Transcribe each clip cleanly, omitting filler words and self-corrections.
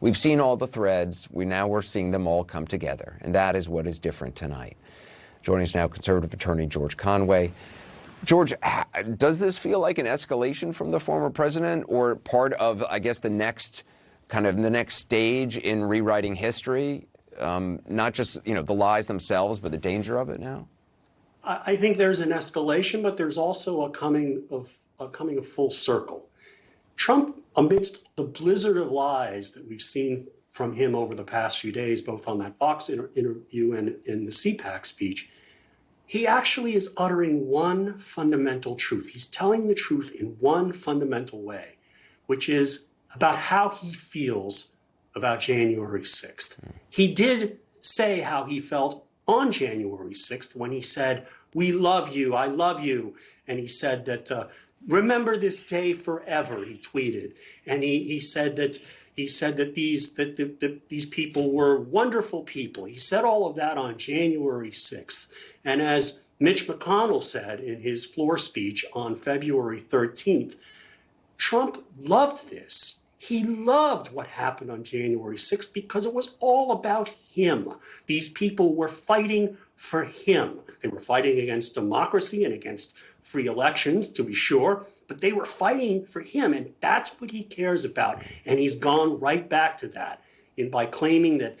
We've seen all the threads. We're seeing them all come together. And that is what is different tonight. Joining us now, conservative attorney George Conway. George, does this feel like an escalation from the former president, or part of, I guess, the next stage in rewriting history? Not just, the lies themselves, but the danger of it now? I think there's an escalation, but there's also a coming of full circle. Trump, amidst the blizzard of lies that we've seen from him over the past few days, both on that Fox interview and in the CPAC speech, he actually is uttering one fundamental truth. He's telling the truth in one fundamental way, which is about how he feels about January 6th. He did say how he felt on January 6th when he said, "We love you, I love you." And he said that, "Remember this day forever," he tweeted. And he said that these people were wonderful people. He said all of that on January 6th. And as Mitch McConnell said in his floor speech on February 13th, Trump loved this. He loved what happened on January 6th because it was all about him. These people were fighting for him. They were fighting against democracy and against free elections, to be sure, but they were fighting for him, and that's what he cares about. And he's gone right back to that by claiming that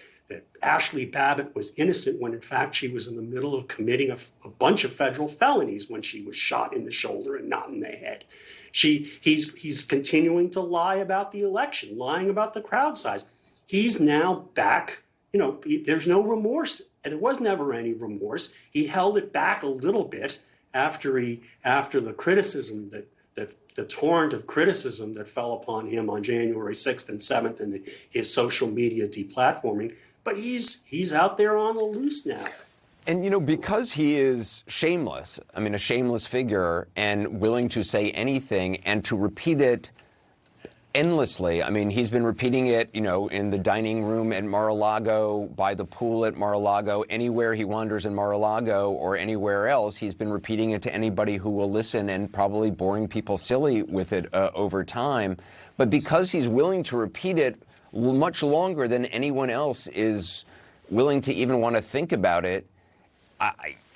Ashley Babbitt was innocent when, in fact, she was in the middle of committing a bunch of federal felonies when she was shot in the shoulder and not in the head. He's continuing to lie about the election, lying about the crowd size. He's now back. There's no remorse. And there was never any remorse. He held it back a little bit after the criticism the torrent of criticism that fell upon him on January 6th and 7th and his social media deplatforming. But he's out there on the loose now. And, because he is shameless, a shameless figure, and willing to say anything and to repeat it endlessly. He's been repeating it, in the dining room at Mar-a-Lago, by the pool at Mar-a-Lago, anywhere he wanders in Mar-a-Lago or anywhere else. He's been repeating it to anybody who will listen and probably boring people silly with it over time. But because he's willing to repeat it much longer than anyone else is willing to even want to think about it,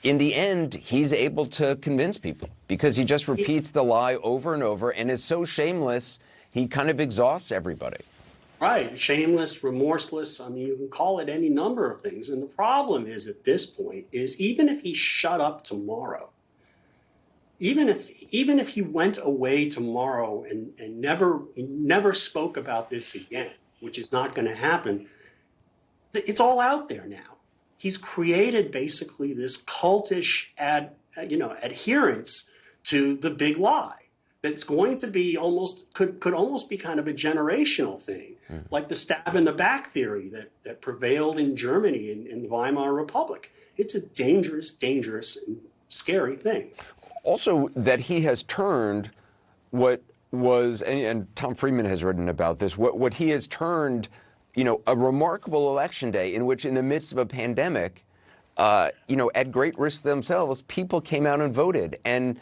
in the end, he's able to convince people because he just repeats the lie over and over and is so shameless, he kind of exhausts everybody. Right. Shameless, remorseless. You can call it any number of things. And the problem is, at this point, is even if he shut up tomorrow, even if he went away tomorrow and never spoke about this again, which is not going to happen, it's all out there now. He's created basically this cultish adherence to the big lie that's going to be could almost be kind of a generational thing, like the stab in the back theory that prevailed in Germany in the Weimar Republic. It's a dangerous, and scary thing. Also, that he has turned what was, and Tom Friedman has written about this, what he has turned, a remarkable election day in which, in the midst of a pandemic, at great risk themselves, people came out and voted. And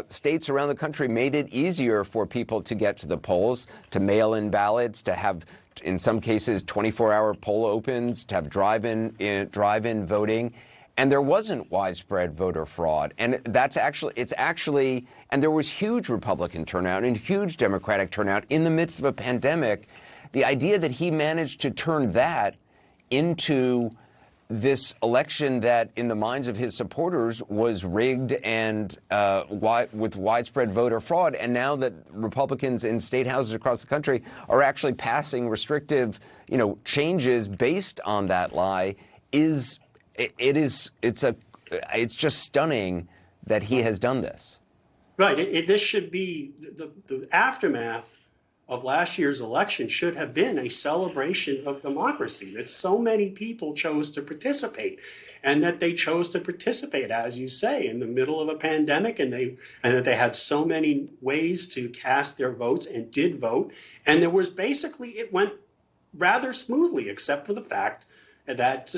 states around the country made it easier for people to get to the polls, to mail in ballots, to have, in some cases, 24-hour poll opens, to have drive-in voting. And there wasn't widespread voter fraud. And and there was huge Republican turnout and huge Democratic turnout in the midst of a pandemic. The idea that he managed to turn that into this election that, in the minds of his supporters, was rigged and with widespread voter fraud, and now that Republicans in state houses across the country are actually passing restrictive, changes based on that lie, it's just stunning that he has done this. Right. This should be the aftermath of last year's election should have been a celebration of democracy, that so many people chose to participate, and that they chose to participate, as you say, in the middle of a pandemic, and that they had so many ways to cast their votes and did vote. And there was basically, it went rather smoothly, except for the fact that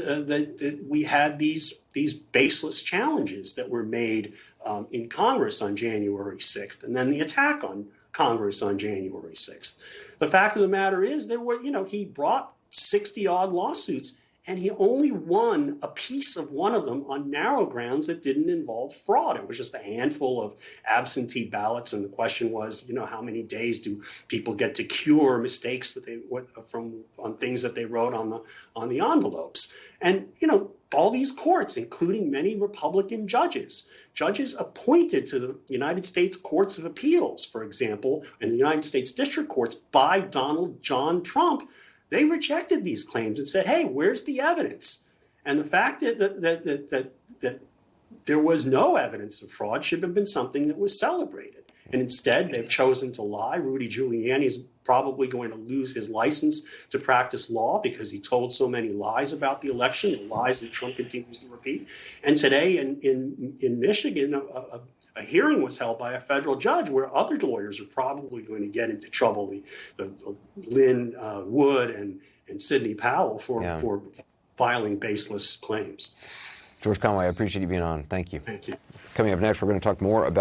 we had these baseless challenges that were made in Congress on January 6th, and then the attack on Congress on January 6th. The fact of the matter is he brought 60-odd lawsuits, and he only won a piece of one of them on narrow grounds that didn't involve fraud. It was just a handful of absentee ballots, and the question was, how many days do people get to cure mistakes that on things that they wrote on the envelopes? And all these courts, including many Republican judges appointed to the United States Courts of Appeals, for example, and the United States District Courts by Donald John Trump, they rejected these claims and said, hey, where's the evidence? And the fact that there was no evidence of fraud should have been something that was celebrated. And instead, they've chosen to lie. Rudy Giuliani is probably going to lose his license to practice law because he told so many lies about the election, and lies that Trump continues to repeat. And today in Michigan, a hearing was held by a federal judge where other lawyers are probably going to get into trouble. Lynn Wood and Sidney Powell for filing baseless claims. George Conway, I appreciate you being on. Thank you. Thank you. Coming up next, we're going to talk more about